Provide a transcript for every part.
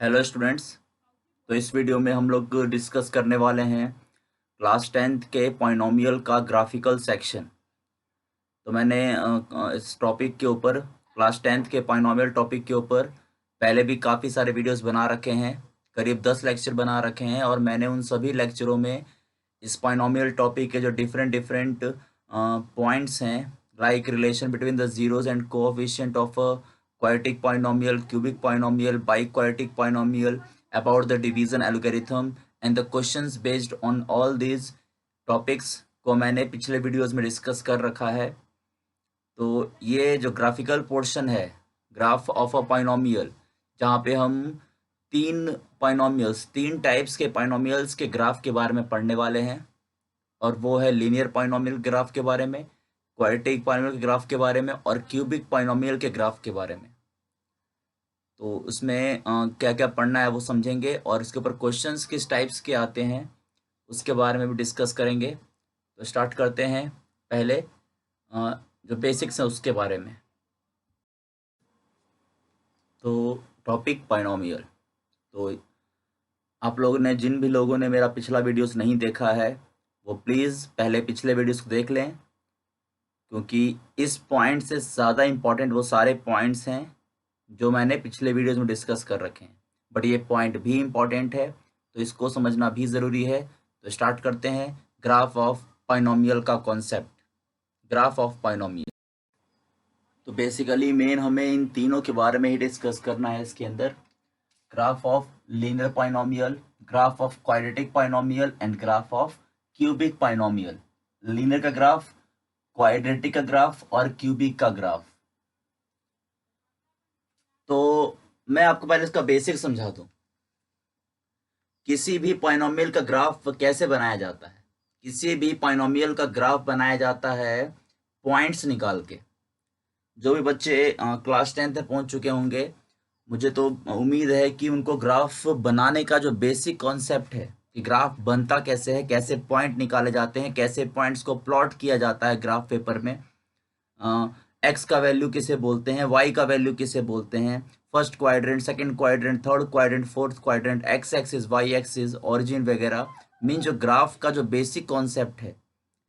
Hello students. तो इस video में हम लोग डिस्कस करने वाले हैं क्लास 10th के पॉलिनोमियल का ग्राफिकल सेक्शन। तो मैंने इस टॉपिक के ऊपर क्लास 10th के पॉलिनोमियल टॉपिक के ऊपर पहले भी काफ़ी सारे वीडियोस बना रखे हैं, करीब 10 लेक्चर बना रखे हैं। और मैंने उन सभी लेक्चरों में इस पॉलिनोमियल टॉपिक के जो डिफरेंट डिफरेंट पॉइंट्स हैं, like relation between the zeros and coefficient of a quadratic polynomial, cubic polynomial, biquadratic polynomial, about the division algorithm and the questions based on all these topics को मैंने पिछले videos में discuss कर रखा है। तो ये जो ग्राफिकल पोर्शन है, ग्राफ ऑफ अ पॉलिनोमियल, जहाँ पे हम तीन टाइप्स के पॉलिनोमियल्स के ग्राफ के बारे में पढ़ने वाले हैं। और वो है लीनियर पॉलिनोमियल ग्राफ के बारे में, क्वाड्रेटिक पॉलिनोमियल के ग्राफ के बारे में और क्यूबिक पॉलिनोमियल के ग्राफ के बारे में। तो उसमें क्या क्या पढ़ना है वो समझेंगे, और इसके ऊपर क्वेश्चंस किस टाइप्स के आते हैं उसके बारे में भी डिस्कस करेंगे। तो स्टार्ट करते हैं पहले जो बेसिक्स है उसके बारे में। तो टॉपिक पॉलिनोमियल। तो आप लोगों ने, जिन भी लोगों ने मेरा पिछला वीडियोस नहीं देखा है, वो प्लीज़ पहले पिछले वीडियोस को देख लें, क्योंकि इस पॉइंट से ज़्यादा इम्पॉर्टेंट वो सारे पॉइंट्स हैं जो मैंने पिछले वीडियोस में डिस्कस कर रखे हैं। बट ये पॉइंट भी इम्पॉर्टेंट है, तो इसको समझना भी ज़रूरी है। तो स्टार्ट करते हैं ग्राफ ऑफ पॉलिनोमियल का कॉन्सेप्ट। ग्राफ ऑफ पॉलिनोमियल, तो बेसिकली मेन हमें इन तीनों के बारे में ही डिस्कस करना है इसके अंदर। Graph of linear polynomial, graph of quadratic polynomial and graph of cubic polynomial. Linear का ग्राफ, क्वाड्रेटिक का ग्राफ और क्यूबिक का ग्राफ। तो मैं आपको पहले इसका बेसिक समझा दूं। किसी भी पॉलिनोमियल का ग्राफ कैसे बनाया जाता है? किसी भी पॉलिनोमियल का ग्राफ बनाया जाता है पॉइंट्स निकाल के। जो भी बच्चे क्लास 10 तक पहुंच चुके होंगे, मुझे तो उम्मीद है कि उनको ग्राफ बनाने का जो बेसिक कॉन्सेप्ट है कि ग्राफ बनता कैसे है, कैसे पॉइंट निकाले जाते हैं, कैसे पॉइंट्स को प्लॉट किया जाता है ग्राफ पेपर में, एक्स का वैल्यू किसे बोलते हैं, वाई का वैल्यू किसे बोलते हैं, first quadrant, second quadrant, third quadrant, fourth quadrant, X axis, Y axis, origin वगैरह। मीन जो ग्राफ का जो बेसिक कॉन्सेप्ट है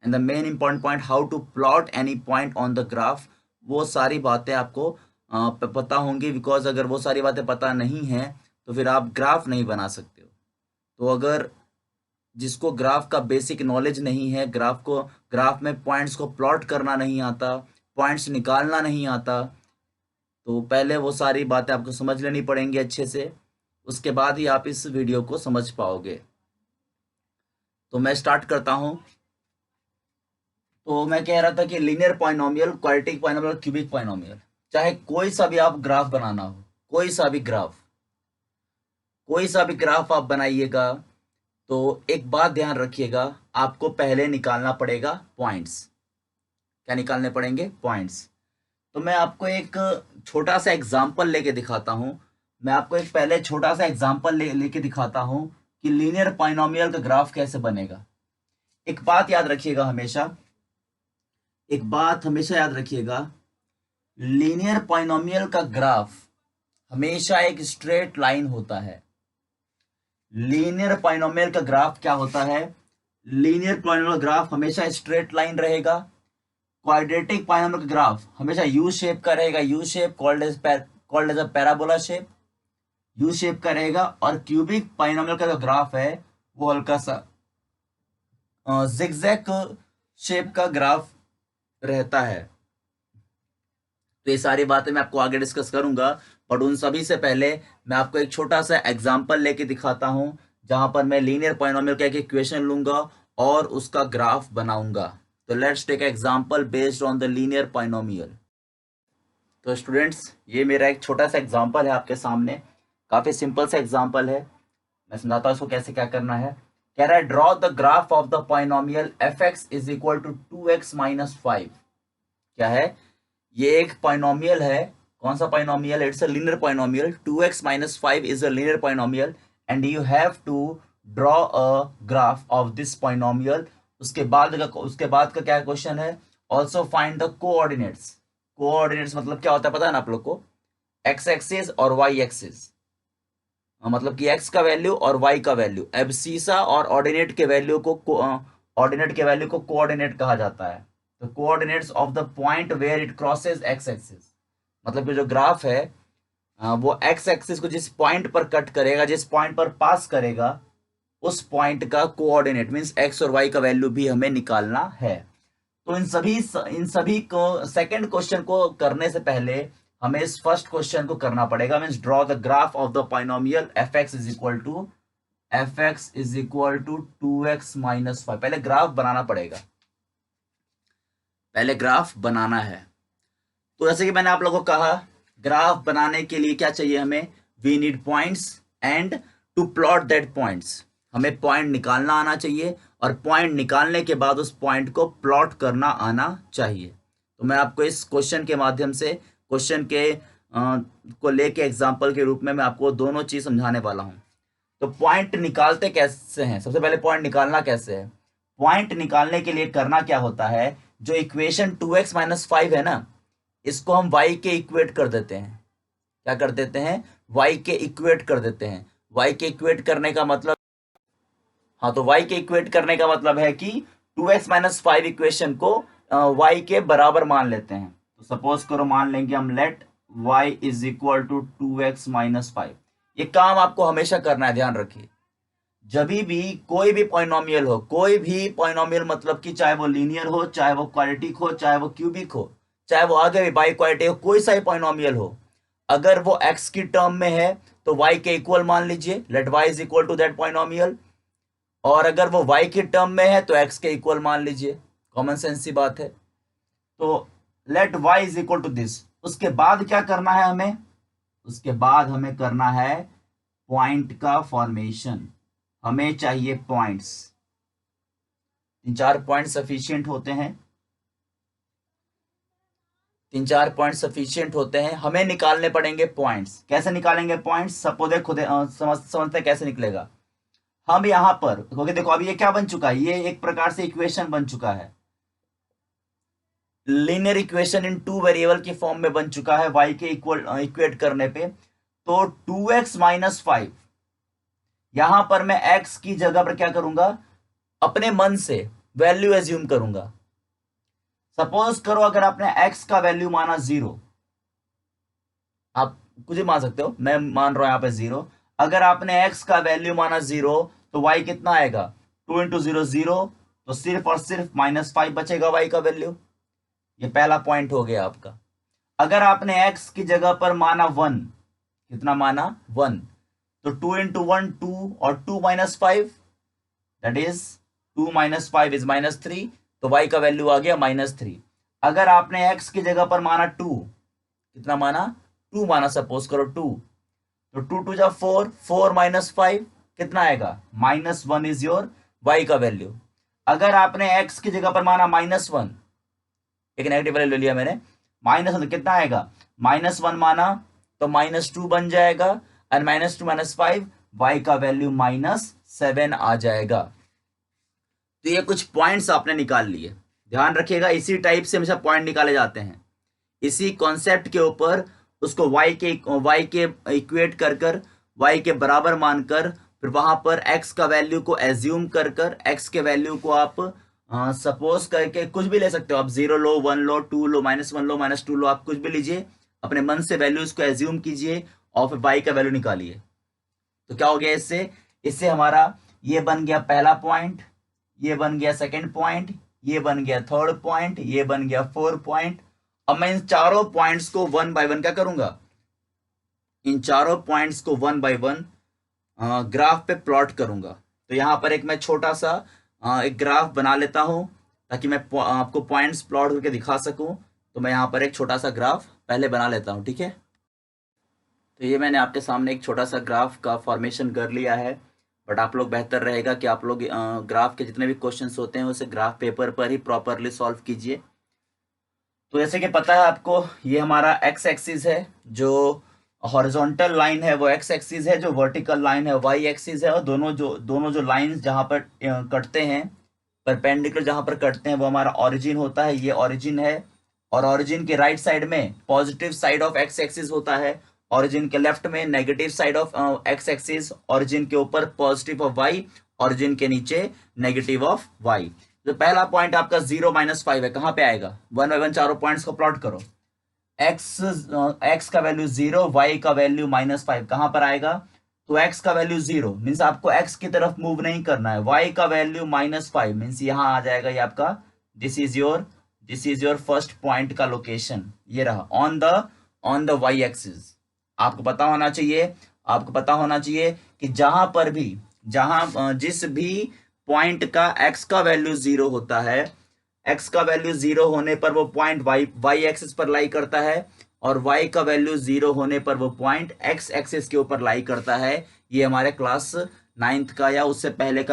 and the main important point, how to plot any point on the graph, वो सारी बातें आपको पता होंगी। बिकॉज अगर वो सारी बातें पता नहीं हैं तो फिर आप ग्राफ नहीं बना सकते हो। तो अगर जिसको ग्राफ का बेसिक नॉलेज नहीं है, ग्राफ में पॉइंट्स को प्लॉट करना नहीं आता, पॉइंट्स निकालना नहीं आता, तो पहले वो सारी बातें आपको समझ लेनी पड़ेंगी अच्छे से। उसके बाद ही आप इस वीडियो को समझ पाओगे। तो मैं स्टार्ट करता हूं। तो मैं कह रहा था कि linear polynomial, quadratic polynomial, cubic polynomial, चाहे कोई सा भी आप ग्राफ बनाना हो, कोई सा भी ग्राफ आप बनाइएगा, तो एक बात ध्यान रखिएगा, आपको पहले निकालना पड़ेगा पॉइंट्स। क्या निकालने पड़ेंगे? पॉइंट्स। तो मैं आपको एक छोटा सा एग्जांपल लेके दिखाता हूं। मैं आपको एक पहले छोटा सा एग्जांपल लेके दिखाता हूं कि लीनियर पॉलिनोमियल का ग्राफ कैसे बनेगा। एक बात याद रखिएगा हमेशा, एक बात हमेशा याद रखिएगा, लीनियर पॉलिनोमियल का ग्राफ हमेशा एक स्ट्रेट लाइन होता है। लीनियर पॉलिनोमियल का ग्राफ क्या होता है? लीनियर पॉलिनोमियल ग्राफ हमेशा स्ट्रेट लाइन रहेगा। क्वाड्रेटिक पॉलिनोमियल का ग्राफ हमेशा यू शेप का रहेगा, U shape, called as a parabola shape, U shape का रहेगा। और क्यूबिक पॉलिनोमियल का जो ग्राफ है वो हल्का सा जिगजैग शेप का ग्राफ रहता है। तो ये सारी बातें मैं आपको आगे डिस्कस करूंगा, बट उन सभी से पहले मैं आपको एक छोटा सा एग्जांपल लेके दिखाता हूं, जहां पर मैं लीनियर पॉलिनोमियल का एक इक्वेशन लूंगा और उसका ग्राफ बनाऊंगा। तो let's take example based on the linear polynomial. तो स्टूडेंट्स, ये मेरा एक छोटा सा एग्जांपल है आपके सामने, काफी सिंपल सा एग्जांपल है। मैं समझाता हूँ इसको कैसे क्या करना है। कह रहा है draw the graph of the polynomial F X is equal to 2x minus 5। क्या है? ये एक पॉलिनोमियल है। कौन सा polynomial? It's a linear polynomial. 2x minus 5 is a linear polynomial and you have to draw a graph of this polynomial. उसके बाद का क्या क्वेश्चन है? Also find the coordinates. Coordinates मतलब क्या होता है पता है ना आप लोग को? एक्स एक्सिस और वाई एक्सिस। मतलब कि x का वैल्यू और y का वैल्यू, एब्सीसा और ऑर्डिनेट के वैल्यू को कोऑर्डिनेट कहा जाता है। तो coordinates of the point where it crosses x axis, मतलब कि जो ग्राफ है वो x एक्सिस को जिस पॉइंट पर कट करेगा, जिस पॉइंट पर पास करेगा, उस पॉइंट का कोऑर्डिनेट मींस x और y का वैल्यू भी हमें निकालना है। तो इन सभी को सेकंड क्वेश्चन को करने से पहले हमें इस फर्स्ट क्वेश्चन को करना पड़ेगा, means draw the graph of the polynomial fx is equal to 2x minus 5। पहले ग्राफ बनाना पड़ेगा, पहले ग्राफ बनाना है। तो जैसे कि मैंने आप लोगों को कहा, ग्राफ बनाने के लिए क्या चाहिए हमें, we need points and to plot that points, हमें पॉइंट निकालना आना चाहिए और पॉइंट निकालने के बाद उस पॉइंट को प्लॉट करना आना चाहिए। तो मैं आपको इस क्वेश्चन के माध्यम से, क्वेश्चन के को लेके एग्जाम्पल के रूप में मैं आपको दोनों चीज समझाने वाला हूं। तो पॉइंट निकालते कैसे हैं, सबसे पहले पॉइंट निकालना कैसे है। पॉइंट निकालने के लिए करना क्या होता है, जो इक्वेशन 2x माइनस 5 है ना, इसको हम y के इक्वेट कर देते हैं। क्या कर देते हैं, y के इक्वेट कर देते हैं। y के इक्वेट करने का मतलब, हाँ, तो y के इक्वेट करने का मतलब है कि 2x माइनस 5 इक्वेशन को y के बराबर मान लेते हैं। तो सपोज करो, मान लेंगे हम, let y is equal to 2x minus 5। ये काम आपको हमेशा करना है, ध्यान रखिए। जब भी कोई भी पॉलिनोमियल हो, कोई भी पॉलिनोमियल मतलब कि चाहे वो लीनियर हो, चाहे वो क्वाड्रेटिक हो, चाहे वो क्यूबिक हो, चाहे वो आगे भी बाई क्वाड्रेटिक हो, कोई सा ही पॉलिनोमियल हो, अगर वो x की टर्म में है तो y के इक्वल मान लीजिए, let y is equal to that polynomial. और अगर वो y की टर्म में है तो x के इक्वल मान लीजिए, कॉमन सेंस सी बात है। तो let y is equal to this. उसके बाद क्या करना है हमें, उसके बाद हमें करना है पॉइंट का फॉर्मेशन। हमें चाहिए पॉइंट्स, 3-4 पॉइंट सफिशिएंट होते हैं, 3-4 पॉइंट सफिशिएंट होते हैं। हमें निकालने पड़ेंगे पॉइंट्स। कैसे निकालेंगे पॉइंट्स, सपोज खुद समझते कैसे निकलेगा। हम यहां पर क्योंकि देखो अभी ये क्या बन चुका है, ये एक प्रकार से इक्वेशन बन चुका है, लीनियर इक्वेशन इन 2 वेरिएबल की फॉर्म में बन चुका है y के इक्वेट करने पे। तो 2x माइनस 5, यहां पर मैं x की जगह पर क्या करूंगा, अपने मन से वैल्यू एज्यूम करूंगा। सपोज करो अगर आपने x का वैल्यू माना 0, आप कुछ भी मान सकते हो, मैं मान रहा हूं यहां पे 0। अगर आपने x का वैल्यू माना 0 तो y कितना आएगा, 2 इंटू 0 0, तो सिर्फ और सिर्फ -5 बचेगा y का वैल्यू। ये पहला पॉइंट हो गया आपका। अगर आपने x की जगह पर माना 1, कितना माना 1, तो 2 इंटू 1 2 और 2 minus 5, that is 2 minus 5 is -3, तो y का वैल्यू आ गया -3। अगर आपने x की जगह पर माना 2, कितना माना 2 माना, सपोज करो 2, तो 2 2 जा 4, 4 माइनस 5 कितना आएगा, -1 इज योर y का वैल्यू। अगर आपने x की जगह पर माना -1, एक नेगेटिव वैल्यू ले लिया मैंने, -1 तो कितना आएगा, -1 माना तो -2 बन जाएगा, और -2 -5 y का वैल्यू -7 आ जाएगा। तो ये कुछ पॉइंट्स आपने निकाल लिए, ध्यान रखिएगा। इसी टाइप से हमेशा पॉइंट निकाले जाते हैं, इसी कॉन्सेप्ट के ऊपर उसको y के इक्वेट कर y के बराबर मानकर, फिर वहां पर x का वैल्यू को एज्यूम कर x के वैल्यू को आप सपोज करके कुछ भी ले सकते हो आप, 0 लो, 1 लो, 2 लो, -1 लो, -2 लो, आप कुछ भी लीजिए, अपने मन से वैल्यूज को एज्यूम कीजिए और फिर y का वैल्यू निकालिए। तो क्या हो गया, इससे हमारा ये बन गया पहला पॉइंट, ये बन गया सेकंड पॉइंट, ये बन गया थर्ड पॉइंट, ये बन गया फोर्थ पॉइंट। अब मैं इन चारों पॉइंट्स को 1 बाय 1 क्या करूंगा, इन चारों पॉइंट्स को 1 बाय 1 ग्राफ पे प्लॉट करूंगा। तो यहां पर एक मैं छोटा सा एक ग्राफ बना लेता हूं, ताकि मैं आपको पॉइंट्स प्लॉट करके दिखा सकूं। तो मैं यहां पर एक छोटा सा ग्राफ पहले बना लेता हूं, ठीक है। तो ये मैंने आपके सामने एक छोटा सा ग्राफ का फॉर्मेशन कर लिया है, बट आप लोग बेहतर रहेगा कि आप लोग ग्राफ के जितने भी क्वेश्चंस होते हैं उसे ग्राफ पेपर पर ही प्रॉपरली सॉल्व कीजिए। तो जैसे कि पता है आपको, ये हमारा एक्स एक्सिस है, जो हॉरिजॉन्टल लाइन है वो एक्स एक्सिस है, जो वर्टिकल लाइन है वाई एक्सिस है, और दोनों जो लाइंस जहां पर कटते हैं, परपेंडिकुलर जहां पर कटते हैं, वो हमारा ऑरिजिन होता है, ये ऑरिजिन है। और ऑरिजिन के राइट साइड में positive side of x axis होता है, ओरिजिन के लेफ्ट में negative side of x axis, origin के ऊपर पॉजिटिव ऑफ वाई, ओरिजिन के नीचे नेगेटिव ऑफ वाई। तो पहला पॉइंट आपका 0 -5 है, कहाँ पे आएगा? 1 बाय 1 चारों पॉइंट्स को प्लॉट करो। एक्स का वैल्यू 0, वाई का वैल्यू -5, कहां पर आएगा? तो एक्स का वैल्यू 0 मीन्स आपको एक्स की तरफ मूव नहीं करना है। वाई का वैल्यू -5 मीन्स यहां आ जाएगा ये आपका, this is your first point का लोकेशन, ये रहा ऑन द वाई एक्सिस। आपको पता होना चाहिए कि जिस भी पॉइंट का एक्स का वैल्यू 0 होता है, एक्स का वैल्यू 0 होने पर वो पॉइंट वाई एक्सिस पर लाई करता है, और वाई का वैल्यू 0 होने पर वो पॉइंट एक्स एक्सिस के ऊपर लाई करता है। ये हमारे क्लास 9th का या उससे पहले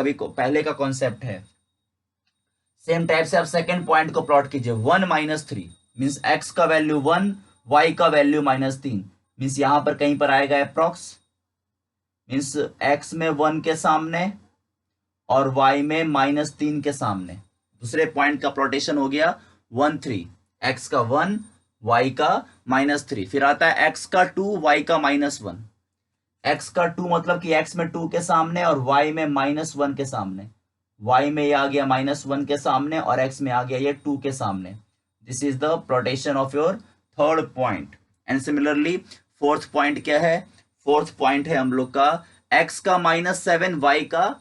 का कॉन्सेप्ट है। सेम टाइप से आप सेकेंड पॉइंट को प्लॉट कीजिए। 1 -3 मीन्स एक्स का वैल्यू 1, वाई का वैल्यू -3 मीन्स यहां पर कहीं पर आएगा अप्रॉक्स, मीन्स एक्स में 1 के सामने और वाई में -3 के सामने। दूसरे पॉइंट का प्लॉटेशन हो गया 1 3, एक्स का 1, वाई का -3। फिर आता है एक्स का 2, वाई का -1। एक्स का 2 मतलब कि एक्स में 2 के सामने और वाई में -1 के सामने। वाई में ये आ गया -1 के सामने और एक्स में आ गया ये 2 के सामने। This is the plotation of your third point. And similarly fourth point क्या है? फोर्थ पॉइंट है हम लोग का एक्स का -7, वाई का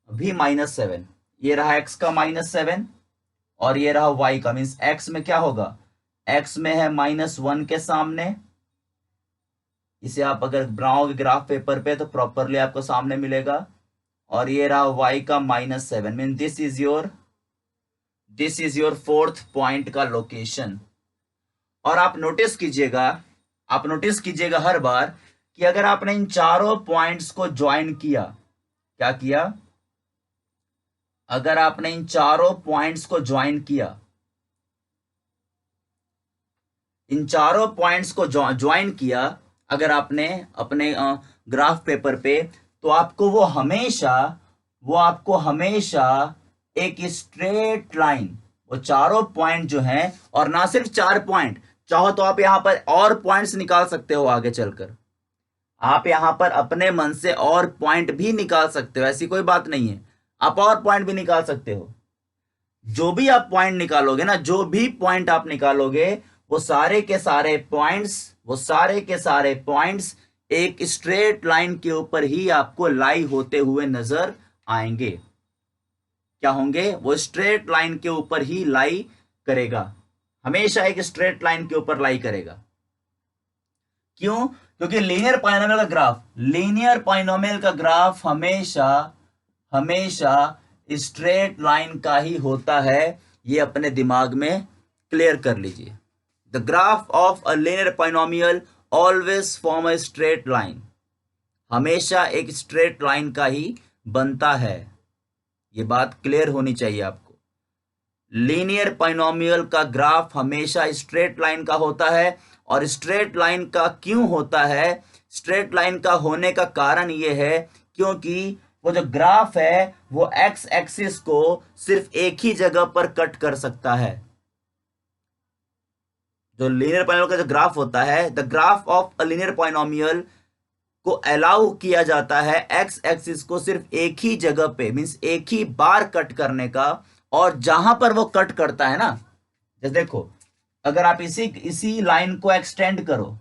भी -7। ये रहा एक्स का -7 और ये रहा वाई का, मीन्स एक्स में क्या होगा? एक्स में है -1 के सामने, इसे आप अगर बनाओगे ग्राफ पेपर पे तो प्रॉपरली आपको सामने मिलेगा, और ये रहा वाई का -7 mean this is your fourth point का लोकेशन। और आप नोटिस कीजिएगा हर बार कि अगर आपने इन चारों पॉइंट्स को ज्वाइन किया, क्या किया? अगर आपने इन चारों पॉइंट्स को ज्वाइन किया, इन चारों पॉइंट्स को ज्वाइन किया अगर आपने अपने ग्राफ पेपर पे, तो आपको वो हमेशा एक स्ट्रेट लाइन, वो चारों पॉइंट जो हैं, और ना सिर्फ 4 पॉइंट, चाहो तो आप यहां पर और पॉइंट्स निकाल सकते हो। आगे चलकर आप यहां पर अपने मन से और पॉइंट भी निकाल सकते हो, ऐसी कोई बात नहीं है, आप और पॉइंट भी निकाल सकते हो। जो भी आप पॉइंट निकालोगे ना, जो भी पॉइंट आप निकालोगे, वो सारे के सारे पॉइंट्स एक स्ट्रेट लाइन के ऊपर ही आपको लाई होते हुए नजर आएंगे। क्या होंगे? वो स्ट्रेट लाइन के ऊपर ही लाई करेगा, हमेशा एक स्ट्रेट लाइन के ऊपर लाई करेगा। क्यों? क्योंकि लीनियर पॉलिनोमियल का ग्राफ हमेशा स्ट्रेट लाइन का ही होता है। ये अपने दिमाग में क्लियर कर लीजिए। The graph of a linear polynomial always form a straight line, हमेशा एक स्ट्रेट लाइन का ही बनता है। ये बात क्लियर होनी चाहिए आपको। लीनियर पॉलिनोमियल का ग्राफ हमेशा स्ट्रेट लाइन का होता है। और स्ट्रेट लाइन का क्यों होता है? स्ट्रेट लाइन का होने का कारण यह है क्योंकि वो जो ग्राफ है वो एक्स एक्सिस को सिर्फ एक ही जगह पर कट कर सकता है। जो लीनियर पॉलिनोमियल का जो ग्राफ होता है, the graph of a linear polynomial को अलाउ किया जाता है एक्स एक्सिस को सिर्फ एक ही जगह पे, मींस एक ही बार कट करने का। और जहां पर वो कट करता है ना, जैसे देखो, अगर आप इसी लाइन को एक्सटेंड करो,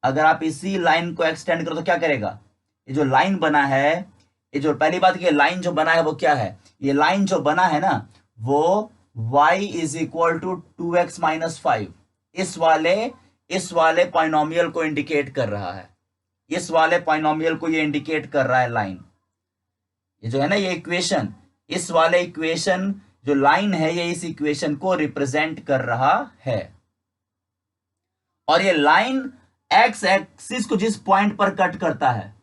तो क्या करेगा? ये जो लाइन बना है, ये जो पहली बात की लाइन जो बना है वो क्या है? ये लाइन जो बना है ना, वो y is equal to 2x - 5 इस वाले पॉलिनोमियल को इंडिकेट कर रहा है। इस वाले पॉलिनोमियल को ये इंडिकेट कर रहा है लाइन। ये जो है ना, ये इक्वेशन, इस वाले इक्वेशन जो लाइन है, ये इस इक्वेशन को रिप्रेजेंट कर रहा है। और ये लाइन एक्स एक्सिस को जिस पॉइंट पर कट करता है,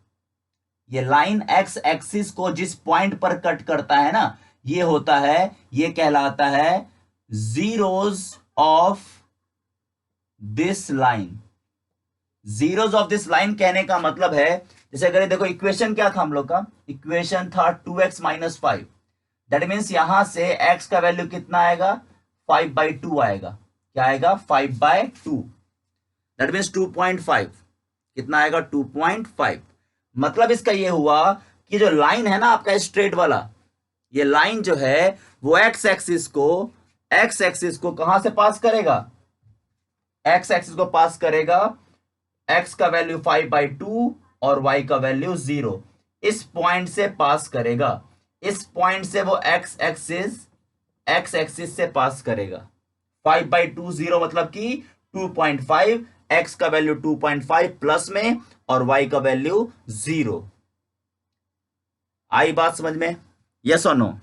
ये लाइन एक्स एक्सिस को जिस पॉइंट पर कट करता है ना, ये होता है, ये कहलाता है zeros of this line. Zeros of this line कहने का मतलब है, जैसे अगर देखो इक्वेशन क्या था हम लोग का? इक्वेशन था 2x - 5। दैट मीन्स यहां से x का वैल्यू कितना आएगा? 5/2 आएगा। क्या आएगा? 5/2। That means 2.5। कितना आएगा 2.5। मतलब इसका ये हुआ कि जो लाइन है ना आपका स्ट्रेट वाला, ये लाइन जो है वो एक्स एक्सिस को कहां से पास करेगा, एक्स एक्सिस को पास करेगा, एक्स का वैल्यू 5/2 और वाई का वैल्यू 0, इस पॉइंट से पास करेगा। इस पॉइंट से वो एक्स एक्सिस से पास करेगा। 5/2 0 मतलब कि 2.5, एक्स का वैल्यू 2.5 प्लस में और वाई का वैल्यू 0। आई बात समझ में? यस और नो?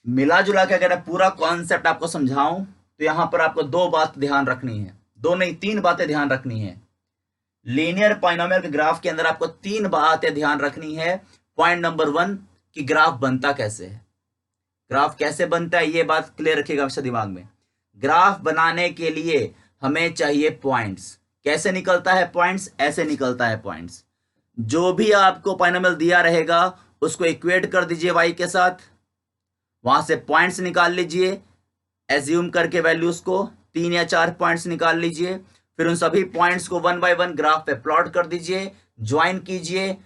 मिला जुला के अगर पूरा कॉन्सेप्ट आपको समझाऊं तो यहां पर आपको दो बात ध्यान रखनी है, दो नहीं तीन बातें ध्यान रखनी है। लीनियर पॉलिनोमियल के ग्राफ के अंदर आपको तीन बातें ध्यान रखनी है। पॉइंट नंबर 1 कि ग्राफ बनता कैसे है, ग्राफ कैसे बनता है, ये बात क्लियर रखिएगा हमेशा दिमाग में। ग्राफ बनाने के लिए हमें चाहिए पॉइंट्स। कैसे निकलता है पॉइंट्स? ऐसे निकलता है पॉइंट्स। जो भी आपको पॉलिनोमियल दिया रहेगा उसको इक्वेट कर दीजिए y के साथ, वहां से पॉइंट्स निकाल लीजिए, एज्यूम करके वैल्यूज को 3 या 4 पॉइंट्स निकाल लीजिए, फिर उन सभी पॉइंट्स को 1 बाय 1 ग्राफ पे प्लॉट कर दीजिए, ज्वाइन कीजिए।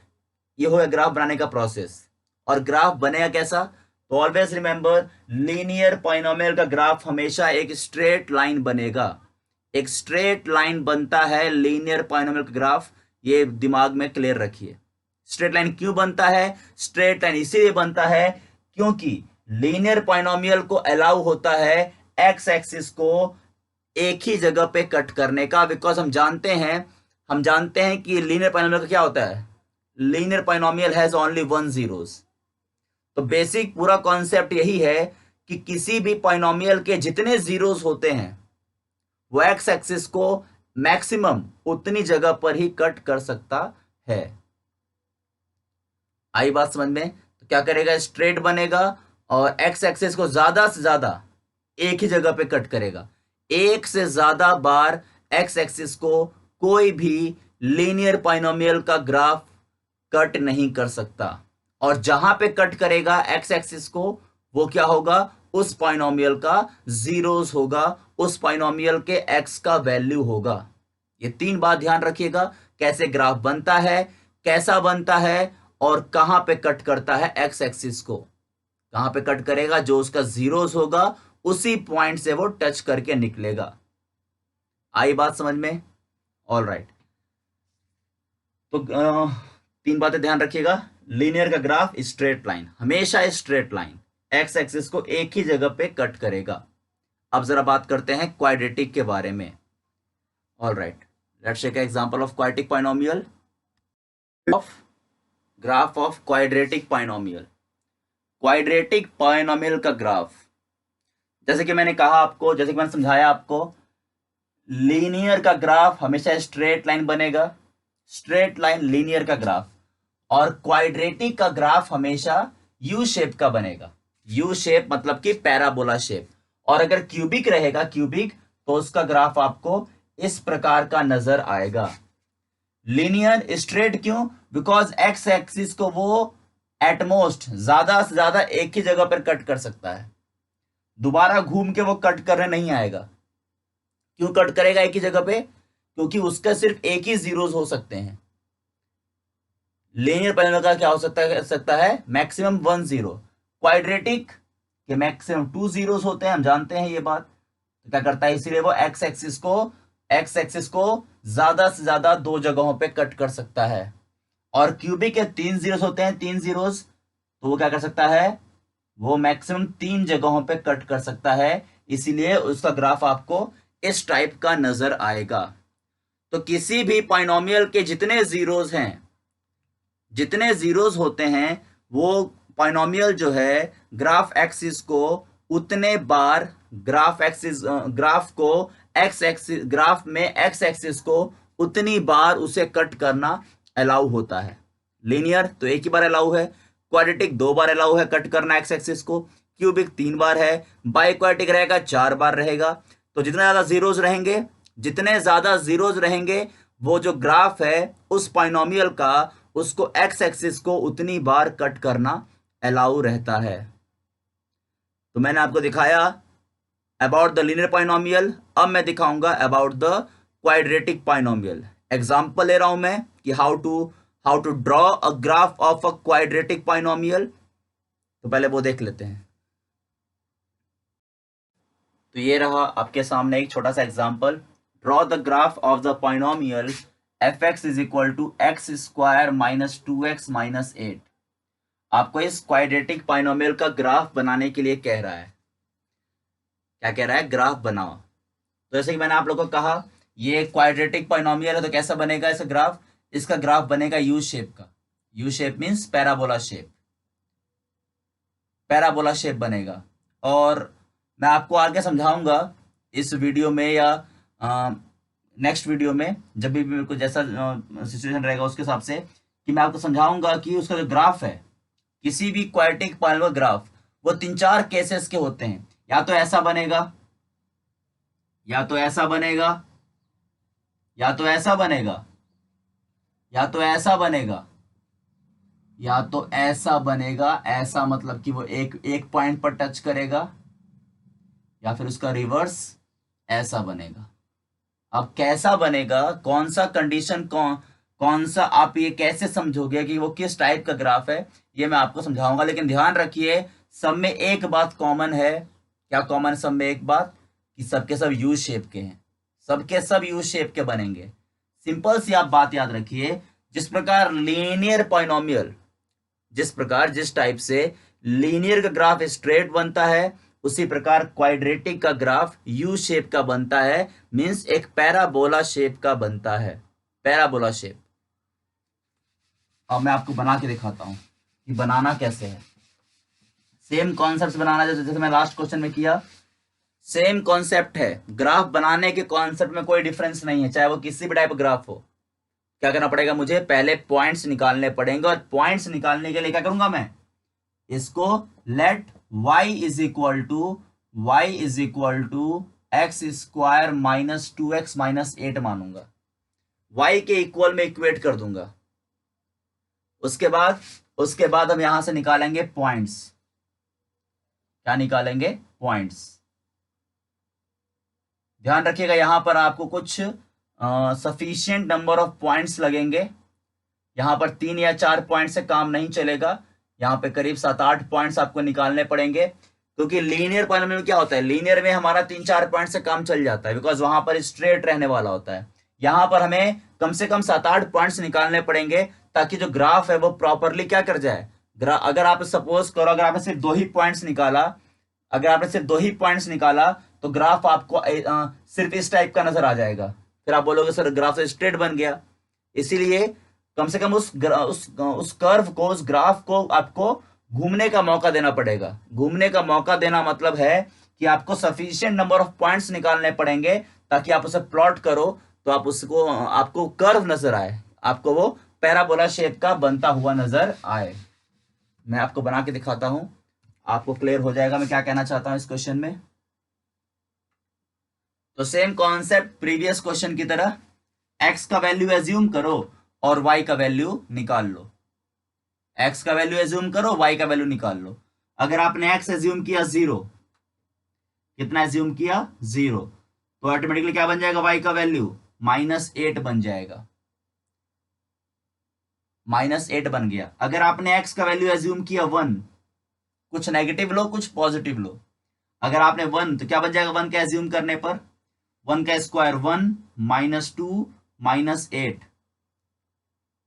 ये हो गया ग्राफ बनाने का प्रोसेस। और ग्राफ बनेगा कैसा? तो ऑलवेज रिमेंबर, लीनियर पॉलिनोमियल का ग्राफ हमेशा एक स्ट्रेट लाइन बनेगा। एक स्ट्रेट लाइन बनता है लीनियर पॉलिनोमियल का ग्राफ, ये दिमाग में क्लियर रखिए। स्ट्रेट लाइन क्यों बनता है? स्ट्रेट लाइन इसीलिए बनता है क्योंकि लीनियर पॉलिनोमियल को अलाउ होता है एक्स एक्सिस को एक ही जगह पे कट करने का, बिकॉज हम जानते हैं कि लीनियर पॉलिनोमियल का क्या होता है, linear polynomial has only 1 zeros. तो बेसिक पूरा कॉन्सेप्ट यही है कि किसी भी पॉलिनोमियल के जितने जीरोस होते हैं वो एक्स एक्सिस को मैक्सिमम उतनी जगह पर ही कट कर सकता है। आई बात समझ में? तो क्या करेगा, स्ट्रेट बनेगा और एक्स एक्सिस को ज्यादा से ज्यादा एक ही जगह पे कट करेगा। एक से ज्यादा बार एक्स एक्सिस को कोई भी लीनियर पॉलिनोमियल का ग्राफ कट नहीं कर सकता, और जहां पे कट करेगा एक्स एक्सिस को वो क्या होगा, उस पॉलिनोमियल का जीरोस होगा, उस पॉलिनोमियल के एक्स का वैल्यू होगा। ये तीन बात ध्यान रखिएगा, कैसे ग्राफ बनता है, कैसा बनता है और कहां पे कट करता है एक्स एक्सिस को। कहां पे कट करेगा, जो उसका जीरोस होगा उसी पॉइंट से वो टच करके निकलेगा। आई बात समझ में? All right. तो तीन बातें ध्यान रखिएगा। लीनियर का ग्राफ स्ट्रेट लाइन, हमेशा स्ट्रेट लाइन एक्स एक्सिस को एक ही जगह पे कट करेगा। अब जरा बात करते हैं क्वाड्रेटिक के बारे में। All right, let's take example of quadratic polynomial of graph of quadratic polynomial. Quadratic polynomial का ग्राफ, जैसे कि मैंने कहा आपको, जैसे कि मैंने समझाया आपको, लीनियर का ग्राफ हमेशा स्ट्रेट लाइन बनेगा, स्ट्रेट लाइन लीनियर का ग्राफ, और क्वाड्रेटिक का ग्राफ हमेशा यू शेप का बनेगा। यू शेप मतलब कि पैराबोला शेप। और अगर क्यूबिक रहेगा, क्यूबिक, तो उसका ग्राफ आपको इस प्रकार का नजर आएगा। लीनियर स्ट्रेट क्यों? बिकॉज एक्स एक्सिस को वो एटमोस्ट ज्यादा से ज्यादा एक ही जगह पर कट कर सकता है, दोबारा घूम के वो कट करने नहीं आएगा। क्यों कट करेगा एक ही जगह पे? क्योंकि उसका सिर्फ एक ही जीरोस हो सकते हैं। लीनियर पॉलिनोमियल का क्या हो सकता है मैक्सिमम 1 जीरो। क्वाड्रेटिक के मैक्सिमम 2 जीरोस होते हैं, हम जानते हैं ये बात। तो क्या करता है, इसीलिए वो एक्स एक्सिस को ज्यादा से ज्यादा दो जगहों पे कट कर सकता है। और क्यूबिक के 3 जीरोस होते हैं, 3 जीरोस, तो वो क्या कर सकता है, वो मैक्सिमम 3 जगहों पे कट कर सकता है, इसीलिए उसका ग्राफ आपको इस टाइप का नजर आएगा। तो किसी भी पॉलिनोमियल के जितने जीरोस होते हैं, वो पॉलिनोमियल जो है ग्राफ एक्सिस को उतने बार ग्राफ में एक्स एक्सिस को उतनी बार उसे कट करना अलाउ होता है। लीनियर तो एक ही बार अलाउ है, क्वाड्रेटिक 2 बार अलाउ है कट करना एक्स एक्सिस को, क्यूबिक 3 बार है, बाइक्वाड्रेटिक रहेगा 4 बार रहेगा। तो जितने ज्यादा जीरोस रहेंगे वो जो ग्राफ है उस पॉलिनोमियल का, उसको एक्स एक्सिस को उतनी बार कट करना अलाउ रहता है। तो मैंने आपको दिखाया अबाउट द लीनियर पॉलिनोमियल, अब मैं दिखाऊंगा about the quadratic polynomial. Example ले रहा हूं मैं कि how to draw a graph of a quadratic polynomial. तो पहले वो देख लेते हैं। तो ये रहा आपके सामने एक छोटा सा example. Draw the graph of the polynomial F X is equal to X square minus 2x minus 8। आपको इस क्वाड्रेटिक पाइनोमियल का ग्राफ बनाने के लिए कह रहा है। क्या कह रहा है? ग्राफ बनाओ। तो जैसे कि मैंने आप लोगों को कहा, ये क्वाड्रेटिक पॉलिनोमियल है, तो कैसा बनेगा इसका ग्राफ? इसका ग्राफ बनेगा यू शेप का। U shape means parabola shape. Parabola shape बनेगा। और मैं आपको आगे समझाऊंगा इस वीडियो में या नेक्स्ट वीडियो में, जब भी मेरे को जैसा सिचुएशन रहेगा उसके हिसाब से, कि मैं आपको समझाऊंगा कि उसका जो ग्राफ है, किसी भी क्वाड्रेटिक पॉलिनोमियल ग्राफ, वो 3-4 केसेस के होते हैं। या तो ऐसा बनेगा, या तो ऐसा बनेगा, या तो ऐसा बनेगा, या तो ऐसा बनेगा, या तो ऐसा बनेगा। ऐसा मतलब कि वो एक पॉइंट पर टच करेगा, या फिर उसका रिवर्स ऐसा बनेगा। अब कैसा बनेगा, कौन सा कंडीशन, कौन सा, आप ये कैसे समझोगे कि वो किस टाइप का ग्राफ है, ये मैं आपको समझाऊंगा। लेकिन ध्यान रखिए, सब में एक बात कॉमन है। क्या कॉमन है सब में? एक बात कि सबके सब यू शेप के हैं। सबके सब यू शेप के बनेंगे। सिंपल सी आप बात याद रखिए, जिस प्रकार लीनियर पॉलिनोमियल, जिस टाइप से लीनियर का ग्राफ स्ट्रेट बनता है, उसी प्रकार क्वाड्रेटिक का ग्राफ यू शेप का बनता है। मींस एक पैराबोला शेप का बनता है। Parabola shape. अब मैं आपको बना के दिखाता हूं कि बनाना कैसे है। सेम कॉन्सेप्ट बनाना, जैसे मैं लास्ट क्वेश्चन में किया, सेम कॉन्सेप्ट है। ग्राफ बनाने के कॉन्सेप्ट में कोई डिफरेंस नहीं है, चाहे वो किसी भी टाइप का ग्राफ हो। क्या करना पड़ेगा मुझे? पहले पॉइंट्स निकालने पड़ेंगे, और पॉइंट्स निकालने के लिए क्या करूंगा मैं? इसको let y is equal to X square minus 2x minus 8 मानूंगा। y के इक्वल में इक्वेट कर दूंगा। उसके बाद हम यहां से निकालेंगे पॉइंट्स। क्या निकालेंगे? पॉइंट्स। ध्यान रखिएगा, यहां पर आपको कुछ सफिशिएंट नंबर ऑफ पॉइंट्स लगेंगे। यहां पर 3 या 4 पॉइंट से काम नहीं चलेगा। यहाँ पे करीब 7-8 पॉइंट्स आपको निकालने पड़ेंगे, क्योंकि लीनियर पॉलिनोमियल में क्या होता है, लीनियर में हमारा 3-4 पॉइंट से काम चल जाता है, बिकॉज वहां पर स्ट्रेट रहने वाला होता है। यहाँ पर हमें कम से कम 7-8 पॉइंट्स निकालने पड़ेंगे, ताकि जो ग्राफ है वो प्रॉपरली क्या कर जाए। अगर आप सपोज करो, अगर आपने सिर्फ 2 ही पॉइंट्स निकाला, तो ग्राफ आपको सिर्फ इस टाइप का नजर आ जाएगा। फिर आप बोलोगे सर ग्राफ तो स्ट्रेट बन गया। इसीलिए कम से कम उस कर्व को, उस ग्राफ को आपको घूमने का मौका देना पड़ेगा। घूमने का मौका देना मतलब है कि आपको सफिशिएंट नंबर ऑफ पॉइंट्स निकालने पड़ेंगे, ताकि आप उसे प्लॉट करो तो आपको कर्व नजर आए, आपको वो पैराबोला शेप का बनता हुआ नजर आए। मैं आपको बना के दिखाता हूं, आपको क्लियर हो जाएगा मैं क्या कहना चाहता हूं इस क्वेश्चन में। तो सेम कॉन्सेप्ट प्रीवियस क्वेश्चन की तरह, एक्स का वैल्यू एज्यूम करो और y का वैल्यू निकाल लो। x का वैल्यू एज्यूम करो, y का वैल्यू निकाल लो। अगर आपने x एज्यूम किया 0, कितना एज्यूम किया? 0, तो ऑटोमेटिकली क्या बन जाएगा? y का वैल्यू -8 बन जाएगा। -8 बन गया। अगर आपने x का वैल्यू एज्यूम किया 1, कुछ नेगेटिव लो कुछ पॉजिटिव लो। अगर आपने 1, तो क्या बन जाएगा 1 का एज्यूम करने पर? 1 का स्क्वायर 1 -2 -8,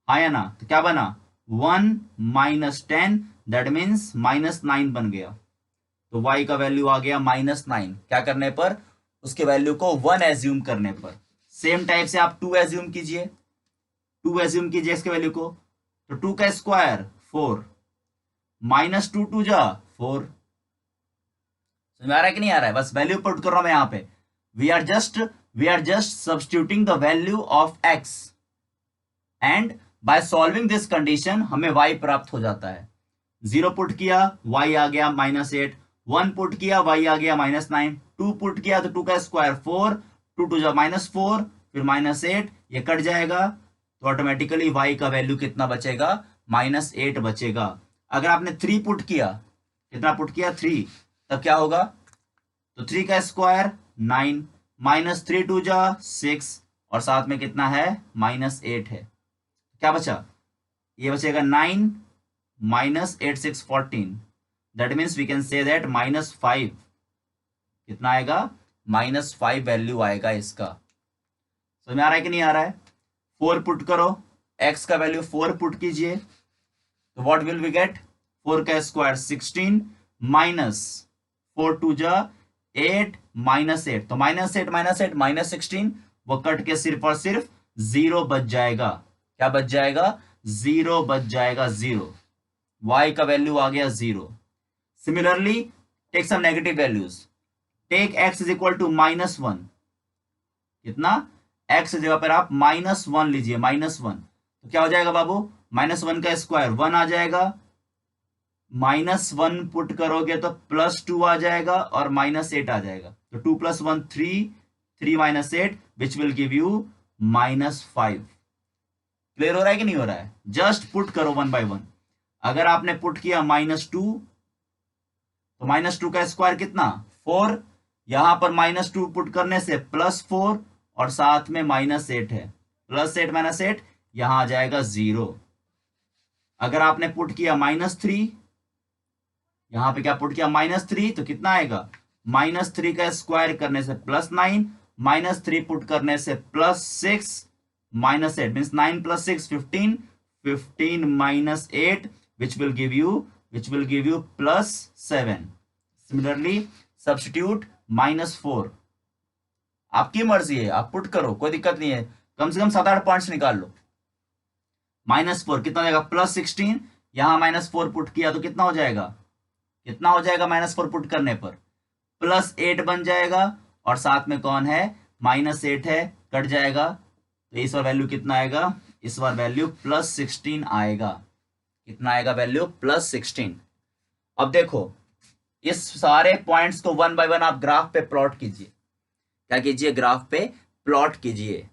आया ना? तो क्या बना? 1 -10, दैट मीन्स -9 बन गया। तो y का वैल्यू आ गया -9। क्या करने पर? उसके वैल्यू को 1 एज्यूम करने पर। सेम टाइप से आप 2 एज्यूम कीजिए, 2 एज्यूम कीजिए इसके वैल्यू को। तो 2 का स्क्वायर 4 -2 2 जा 4। समझ में आ रहा है कि नहीं आ रहा है? बस वैल्यू पुट कर रहा हूं मैं यहां पे। We are just substituting the value of x, and by solving this condition हमें y प्राप्त हो जाता है। 0 पुट किया, y आ गया -8, 1 पुट किया, y आ गया -9, 2 पुट किया तो 2 का स्क्वायर 4, 2 2 जा -4, फिर -8, ये कट जाएगा, तो ऑटोमेटिकली y का वैल्यू कितना बचेगा? -8 बचेगा। अगर आपने 3 पुट किया, कितना पुट किया? 3, तब क्या होगा? तो 3 का स्क्वायर 9, -3 2 जा 6, और साथ में कितना है -8 है। क्या बचा, ये बचेगा 9 -8 6 14। That means we can say that -5 कितना आएगा, -5 वैल्यू आएगा इसका। समझ में आ रहा है कि नहीं आ रहा है। 4 पुट करो, x का वैल्यू 4 पुट कीजिए, तो व्हाट विल वी गेट, 4 का स्क्वायर 16 माइनस 4 2 जा 8 -8, तो -8 -16 वो कट के सिर्फ और सिर्फ 0 बच जाएगा। क्या बच जाएगा, 0 बच जाएगा, 0। y का वैल्यू आ गया 0। Similarly take some negative values, take x is equal to -1, कितना, x जगह पर आप -1 लीजिए, -1, तो क्या हो जाएगा बाबू, -1 का स्क्वायर 1 आ जाएगा, -1 पुट करोगे तो +2 आ जाएगा और -8 आ जाएगा, तो 2 + 1 3, 3 - 8 which will give you -5। Clear हो रहा है कि नहीं हो रहा है। जस्ट पुट करो 1 by 1। अगर आपने पुट किया -2, तो -2 का स्क्वायर कितना 4, यहां पर -2 पुट करने से +4 और साथ में -8 है, +8 - 8 यहां आ जाएगा 0। अगर आपने पुट किया -3, यहां पे क्या पुट किया -3, तो कितना आएगा, -3 का स्क्वायर करने से +9, -3 पुट करने से +6 -8 means 9 + 6 15, 15 - 8 which will give you +7। Similarly substitute -4, आपकी मर्जी है, आप पुट करो, कोई दिक्कत नहीं है, कम से कम 7-8 पॉइंट्स निकाल लो। -4 कितना हो जाएगा, +16, यहां -4 पुट किया तो कितना हो जाएगा, कितना हो जाएगा -4 पुट करने पर +8 बन जाएगा, और साथ में कौन है, -8 है, कट जाएगा, तो इस बार वैल्यू कितना आएगा, इस बार वैल्यू +16 आएगा। कितना आएगा वैल्यू, +16। अब देखो इस सारे पॉइंट्स को 1 by 1 आप ग्राफ पे प्लॉट कीजिए। क्या कीजिए, ग्राफ पे प्लॉट कीजिए,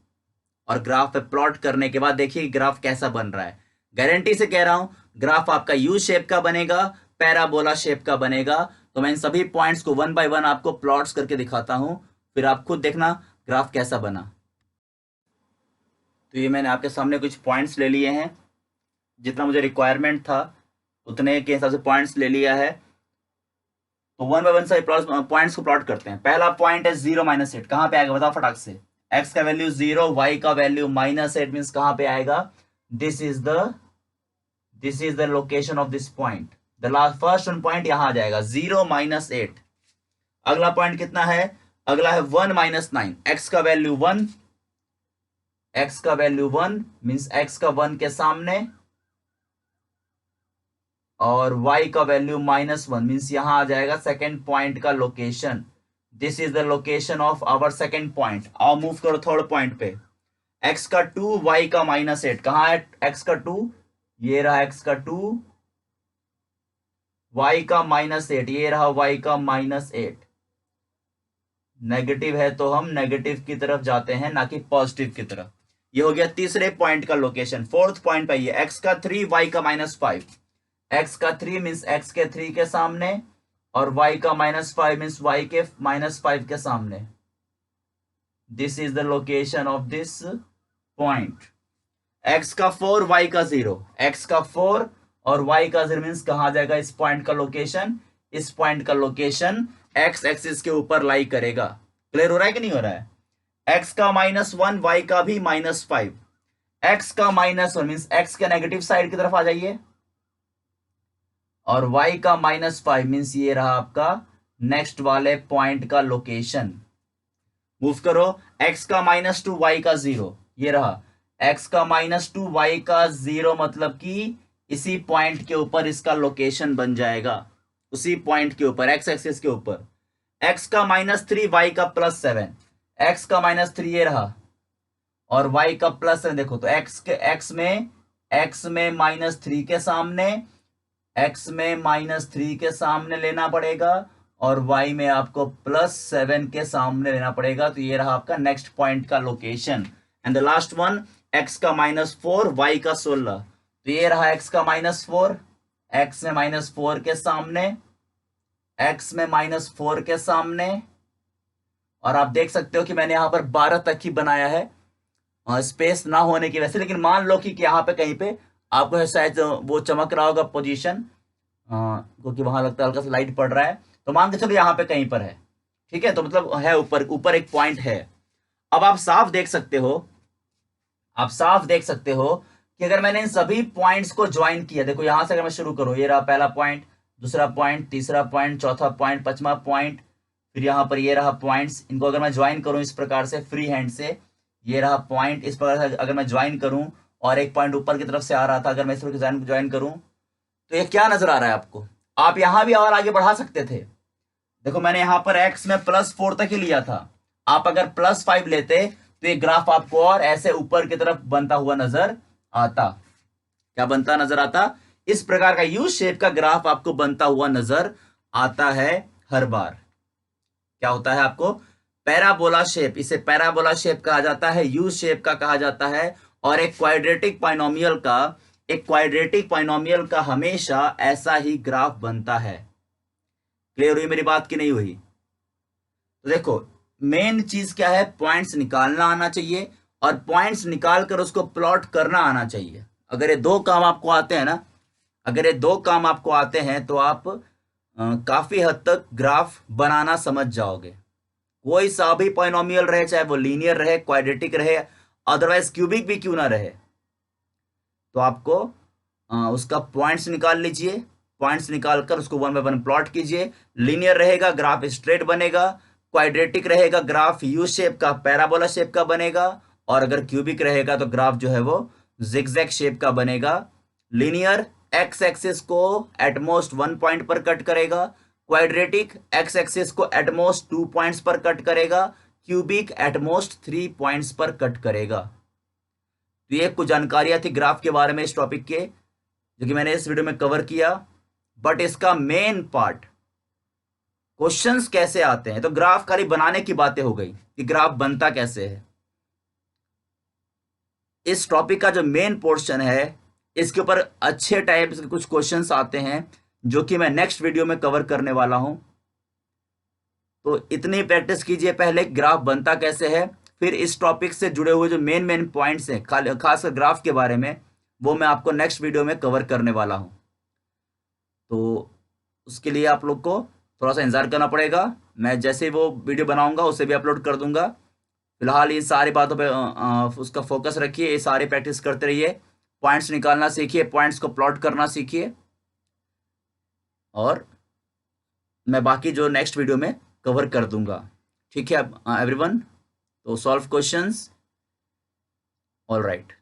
और ग्राफ पे प्लॉट करने के बाद देखिए ग्राफ कैसा बन रहा है। गारंटी से कह रहा हूं ग्राफ आपका यू शेप का बनेगा, पैराबोला शेप का बनेगा। तो मैं इन सभी पॉइंट्स को 1 by 1 आपको प्लॉट्स करके दिखाता हूं, फिर आप खुद देखना ग्राफ कैसा बना। तो ये मैंने आपके सामने कुछ पॉइंट्स ले लिए हैं, जितना मुझे रिक्वायरमेंट था उतने के हिसाब से पॉइंट्स ले लिया है। तो 1 by 1 से पॉइंट्स को प्लॉट करते हैं। पहला पॉइंट है 0 - 8, कहां पे आएगा बताओ फटाक से। x का वैल्यू 0, y का वैल्यू -8 मीन्स कहां पे आएगा, this is the location of this point. The last first one point यहां आ जाएगा 0 - 8। अगला पॉइंट कितना है, अगला है 1 - 9, x का वैल्यू 1, x का वैल्यू 1 मीन्स x का 1 के सामने, और y का वैल्यू -1 मीन्स यहां आ जाएगा सेकेंड पॉइंट का location. This is the location of our second point. आओ मूव करो थर्ड पॉइंट पे, x का 2, y का -8, कहां है x का 2, ये रहा x का 2, y का -8, ये रहा y का -8। नेगेटिव है तो हम नेगेटिव की तरफ जाते हैं, ना कि पॉजिटिव की तरफ। ये हो गया तीसरे पॉइंट का लोकेशन। फोर्थ पॉइंट पे ये x का 3, y का -5, x का 3 मीन्स x के 3 के सामने, और y का -5 मीन्स y के -5 के सामने। This is the location of this point. x का 4, y का 0, x का 4 और y का 0 मीन्स कहां जाएगा इस पॉइंट का लोकेशन, इस पॉइंट का लोकेशन x एक्सिस के ऊपर लाई करेगा। क्लियर हो रहा है कि नहीं हो रहा है। x का -1, y का भी -5, x का -1 मीन्स x के नेगेटिव साइड की तरफ आ जाइए, और y का -5 मीन्स ये रहा आपका नेक्स्ट वाले पॉइंट का लोकेशन। मूव करो, x का -2, y का 0, ये रहा x का -2, y का 0, मतलब कि इसी पॉइंट के ऊपर इसका लोकेशन बन जाएगा, उसी पॉइंट के ऊपर x एक्सिस के ऊपर। x का -3, y का +7, x का -3 ये रहा, और y का +7 देखो, तो x में -3 के सामने, x में -3 के सामने लेना पड़ेगा, और y में आपको +7 के सामने लेना पड़ेगा। तो ये रहा आपका नेक्स्ट पॉइंट का location. And the last one, x का -4, y का 16, तो ये रहा x का -4, x में -4 के सामने, x में -4 के सामने, और आप देख सकते हो कि मैंने यहां पर 12 तक ही बनाया है। स्पेस ना होने की वजह से, लेकिन मान लो कि यहाँ पे कहीं पे आपको शायद वो चमक रहा होगा पोजीशन, क्योंकि वहां लगता है हल्का सा लाइट पड़ रहा है, तो मान के चलो यहाँ पे कहीं पर है, ठीक है, तो मतलब है ऊपर ऊपर एक पॉइंट है। अब आप साफ देख सकते हो, आप साफ देख सकते हो कि अगर मैंने इन सभी पॉइंट्स को ज्वाइन किया, देखो यहां से अगर मैं शुरू करूं, ये रहा पहला पॉइंट, दूसरा पॉइंट, तीसरा पॉइंट, चौथा पॉइंट, पांचवा पॉइंट, फिर यहाँ पर ये रहा पॉइंट्स, इनको अगर मैं ज्वाइन करूं इस प्रकार से फ्री हैंड से, ये रहा पॉइंट, इस प्रकार से अगर मैं ज्वाइन करूं, और एक पॉइंट ऊपर की तरफ से आ रहा था, अगर मैं इस प्रकार ज्वाइन करूं, तो ये क्या नजर आ रहा है आपको? आप यहां भी और आगे बढ़ा सकते थे। देखो मैंने यहां पर x में +4 तक ही लिया था, आप अगर +5 लेते तो ये ग्राफ आपको और ऐसे ऊपर की तरफ बनता हुआ नजर आता। क्या बनता नजर आता? इस प्रकार का यू शेप का ग्राफ आपको बनता हुआ नजर आता है हर बार। क्या होता है आपको? पैराबोला शेप, इसे पैराबोला शेप कहा जाता है, यू शेप का कहा जाता है, और एक क्वाड्रेटिक पॉइनोमियल का हमेशा ऐसा ही ग्राफ बनता है। क्लियर हुई मेरी बात की नहीं हुई? तो देखो मेन चीज क्या है, पॉइंट्स निकालना आना चाहिए, और पॉइंट्स निकालकर उसको प्लॉट करना आना चाहिए। अगर ये दो काम आपको आते हैं ना, अगर ये दो काम आपको आते हैं तो आप काफी हद तक ग्राफ बनाना समझ जाओगे। कोई सा भी पॉलिनोमियल रहे, चाहे वो लीनियर रहे, क्वाड्रेटिक रहे, अदरवाइज क्यूबिक भी क्यों ना रहे, तो आपको उसका पॉइंट्स निकाल लीजिए, पॉइंट्स निकालकर उसको 1 बाय 1 प्लॉट कीजिए। लीनियर रहेगा ग्राफ स्ट्रेट बनेगा, क्वाड्रेटिक रहेगा ग्राफ यू शेप का, पैराबोला शेप का बनेगा, और अगर क्यूबिक रहेगा तो ग्राफ जो है वो जिगजैग शेप का बनेगा। लीनियर एक्स एक्सिस को एटमोस्ट 1 पॉइंट पर कट करेगा, क्वाड्रेटिक एक्स एक्सिस को एटमोस्ट 2 पॉइंट्स पर कट करेगा, क्यूबिक एटमोस्ट 3 पॉइंट्स पर कट करेगा। तो ये कुछ जानकारियां थी ग्राफ के बारे में इस टॉपिक के, जो कि मैंने इस वीडियो में कवर किया। बट इसका मेन पार्ट, क्वेश्चंस कैसे आते हैं, तो ग्राफ खाली बनाने की बातें हो गई कि ग्राफ बनता कैसे है। इस टॉपिक का जो मेन पोर्शन है, इसके ऊपर अच्छे टाइप के कुछ क्वेश्चंस आते हैं जो कि मैं नेक्स्ट वीडियो में कवर करने वाला हूं। तो इतनी प्रैक्टिस कीजिए पहले, ग्राफ बनता कैसे है, फिर इस टॉपिक से जुड़े हुए जो मेन पॉइंट्स हैं खासकर ग्राफ के बारे में, वो मैं आपको नेक्स्ट वीडियो में कवर करने वाला हूं। तो उसके लिए आप लोग को थोड़ा सा इंतजार करना पड़ेगा। मैं जैसे ही वो वीडियो बनाऊंगा उसे भी अपलोड कर दूंगा। फिलहाल इन सारी बातों पे उसका फोकस रखिए, ये सारी प्रैक्टिस करते रहिए, पॉइंट्स निकालना सीखिए, पॉइंट्स को प्लॉट करना सीखिए, और मैं बाकी जो नेक्स्ट वीडियो में कवर कर दूंगा। ठीक है एवरीवन? तो सॉल्व क्वेश्चंस, ऑल राइट।